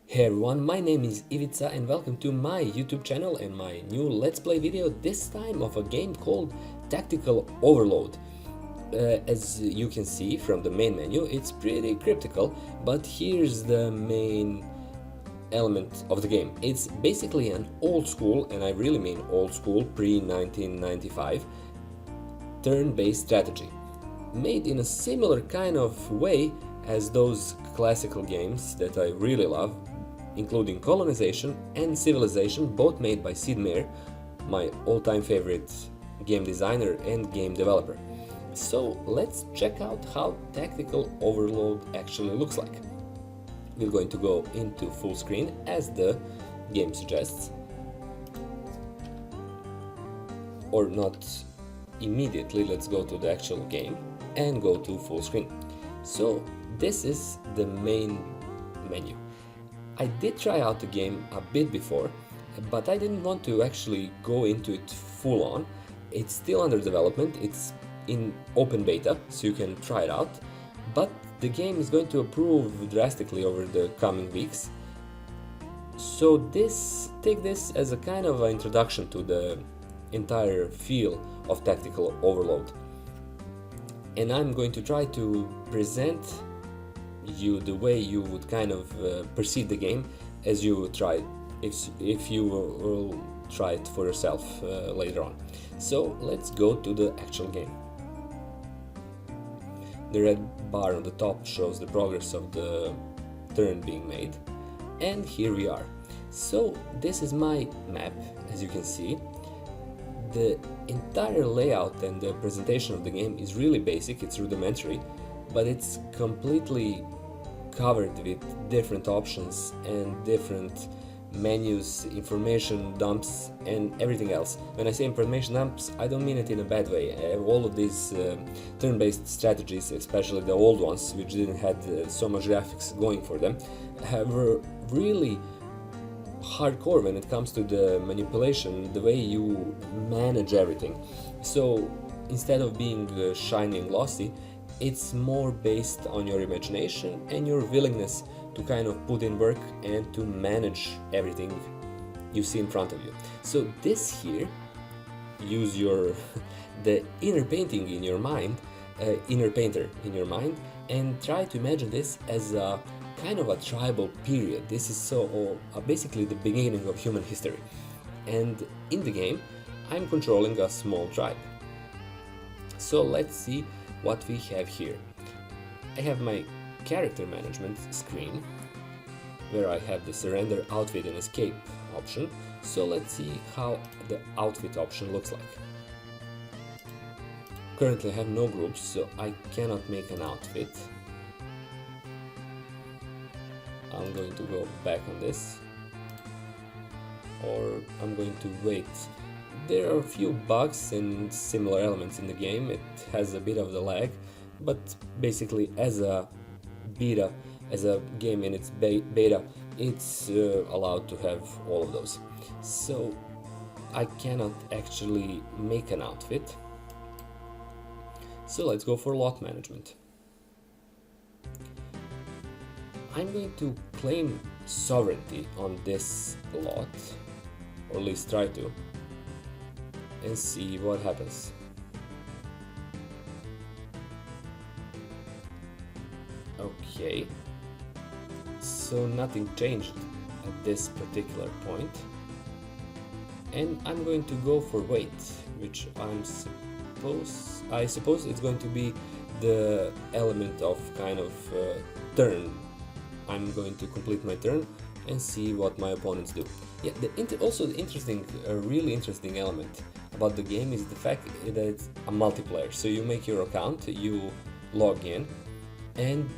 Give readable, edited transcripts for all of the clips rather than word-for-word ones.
Hey everyone, my name is Ivica and welcome to my YouTube channel and my new Let's Play video, this time of a game called Tactical Overload. As you can see from the main menu, it's pretty cryptical, but here's the main element of the game. It's basically an old school, and I really mean old school, pre-1995, turn-based strategy, made in a similar kind of way as those classical games that I really love, including Colonization and Civilization, both made by Sid Meier, my all-time favorite game designer and game developer. So let's check out how Tactical Overload actually looks like. We're going to go into full screen as the game suggests, or not immediately. Let's go to the actual game and go to full screen. So this is the main menu. I did try out the game a bit before, but I didn't want to actually go into it full on. It's still under development, it's in open beta, so you can try it out, but the game is going to improve drastically over the coming weeks. So take this as a kind of an introduction to the entire feel of Tactical Overload. And I'm going to try to present you the way you would kind of perceive the game as you try it, if you will try it for yourself later on. So let's go to the actual game. The red bar on the top shows the progress of the turn being made, and here we are. So this is my map, as you can see. The entire layout and the presentation of the game is really basic, it's rudimentary, but it's completely covered with different options and different menus, information dumps, and everything else. When I say information dumps, I don't mean it in a bad way. All of these turn-based strategies, especially the old ones, which didn't have so much graphics going for them, were really hardcore when it comes to the manipulation, the way you manage everything. So instead of being shiny and glossy, it's more based on your imagination and your willingness to kind of put in work and to manage everything you see in front of you. So this here, use your the inner painting in your mind, inner painter in your mind, and try to imagine this as a kind of a tribal period. This is basically the beginning of human history, and in the game I'm controlling a small tribe. So let's see what we have here. I have my character management screen where I have the surrender, outfit and escape option. So let's see how the outfit option looks like. Currently I have no groups, so I cannot make an outfit. I'm going to go back on this, or I'm going to wait. There are a few bugs and similar elements in the game. It has a bit of the lag, but basically as a beta, as a game in its beta, it's allowed to have all of those. So I cannot actually make an outfit. So let's go for lot management. I'm going to claim sovereignty on this lot, or at least try to, and see what happens. Okay, so nothing changed at this particular point, and I'm going to go for wait, which I suppose it's going to be the element of kind of turn. I'm going to complete my turn and see what my opponents do. Yeah, also the really interesting element about the game is the fact that it's a multiplayer. So you make your account, you log in, and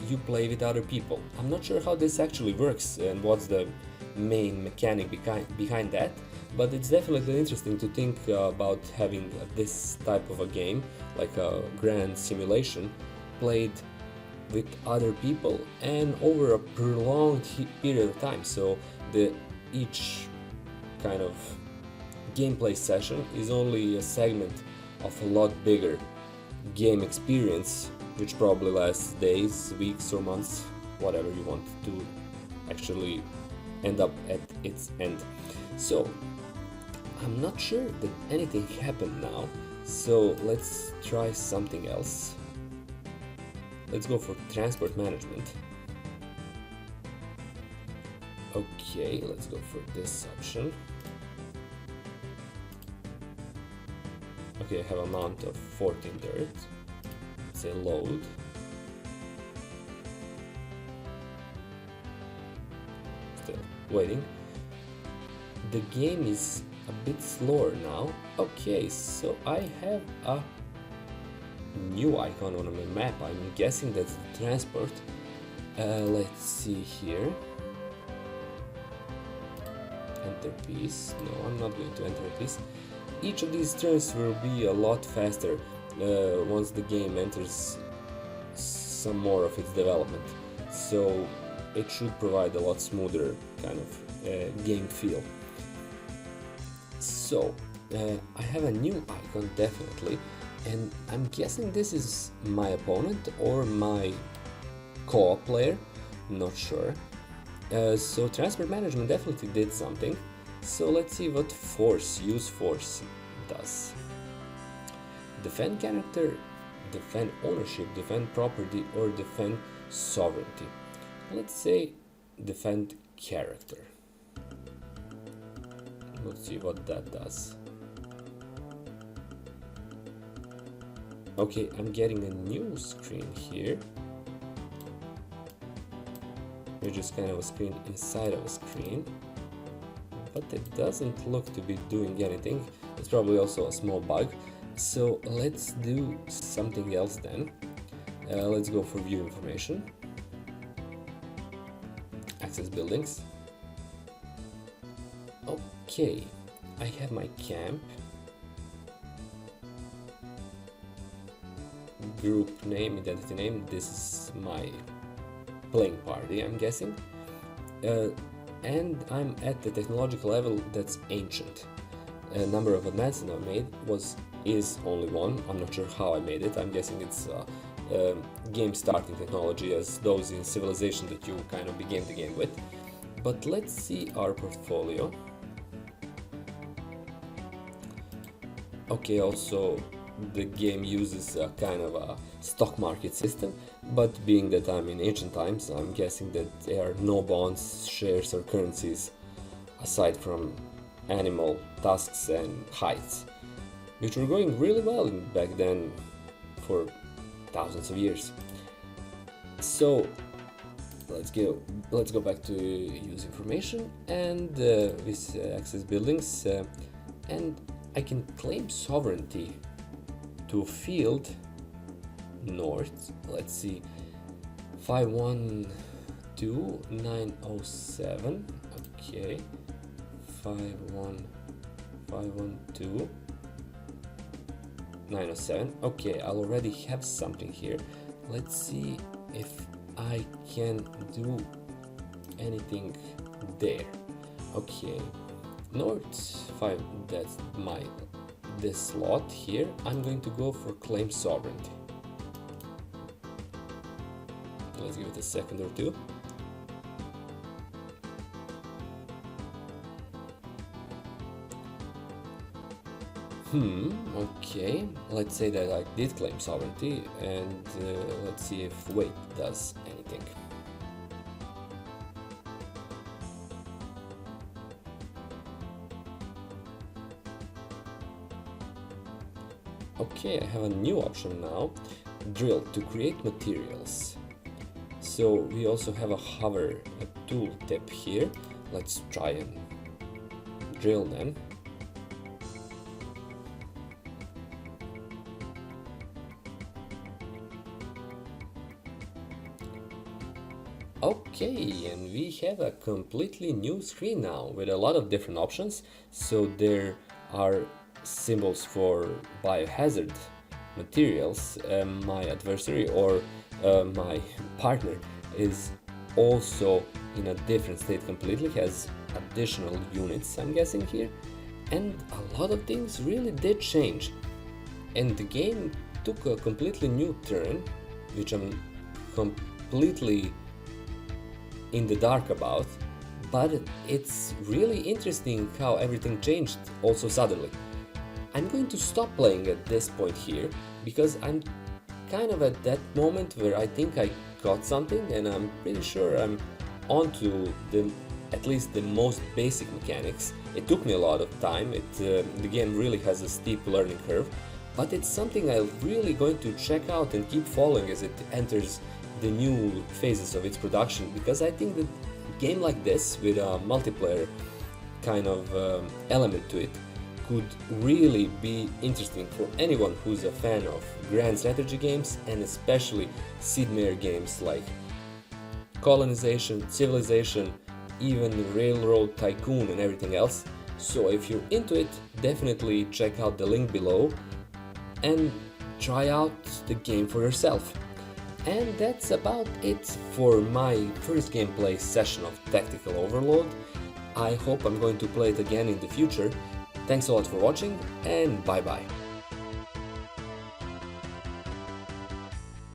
you play with other people. I'm not sure how this actually works and what's the main mechanic behind that, but it's definitely interesting to think about having this type of a game, like a grand simulation, played with other people and over a prolonged period of time. So each kind of gameplay session is only a segment of a lot bigger game experience, which probably lasts days, weeks or months, whatever you want to actually end up at its end. So I'm not sure that anything happened now, so let's try something else. Let's go for transport management. Okay, let's go for this option. Okay, I have amount of 14 dirt. Let's say load. Still waiting. The game is a bit slower now. Okay, so I have a new icon on my map. I'm guessing that's the transport. Let's see here. Enter piece. No, I'm not going to enter a piece. Each of these turns will be a lot faster once the game enters some more of its development. So it should provide a lot smoother kind of game feel. So I have a new icon definitely, and I'm guessing this is my opponent or my co-op player, not sure. So transport management definitely did something. So let's see what use force does. Defend character, defend ownership, defend property, or defend sovereignty. Let's say defend character. Let's see what that does. Okay, I'm getting a new screen here. It's just kind of a screen inside of a screen, but it doesn't look to be doing anything. It's probably also a small bug. So let's do something else then. Let's go for view information, access buildings. Okay, I have my camp, group name, identity name. This is my playing party, I'm guessing, and I'm at the technological level that's ancient. Number of advancements I made is only one. I'm not sure how I made it. I'm guessing it's game starting technology, as those in Civilization that you kind of begin the game with. But let's see our portfolio. Okay, also the game uses a kind of a stock market system, but being that I'm in ancient times, I'm guessing that there are no bonds, shares, or currencies aside from animal tusks and hides, which were going really well back then for thousands of years. So let's go back to use information and this access buildings, and I can claim sovereignty to field north. Let's see, 512907. Okay, 51512 Okay, I'll already have something here. Let's see if I can do anything there. Okay, north 5, that's this slot here. I'm going to go for claim sovereignty. Let's give it a second or two. Okay, let's say that I did claim sovereignty, and let's see if weight does anything. Okay, I have a new option now, drill, to create materials. So we also have a hover, a tool tip here. Let's try and drill then. Okay, and we have a completely new screen now with a lot of different options. So there are symbols for biohazard materials. My adversary or my partner is also in a different state completely, has additional units, I'm guessing here, and a lot of things really did change, and the game took a completely new turn, which I'm completely in the dark about, but it's really interesting how everything changed also suddenly. I'm going to stop playing at this point here because I'm kind of at that moment where I think I got something, and I'm pretty sure I'm onto at least the most basic mechanics. It took me a lot of time. The game really has a steep learning curve, but it's something I'm really going to check out and keep following as it enters the new phases of its production, because I think that a game like this with a multiplayer kind of element to it could really be interesting for anyone who's a fan of grand strategy games, and especially Sid Meier games like Colonization, Civilization, even Railroad Tycoon and everything else. So if you're into it, definitely check out the link below and try out the game for yourself. And that's about it for my first gameplay session of Tactical Overload. I hope I'm going to play it again in the future. Thanks a lot for watching, and bye bye.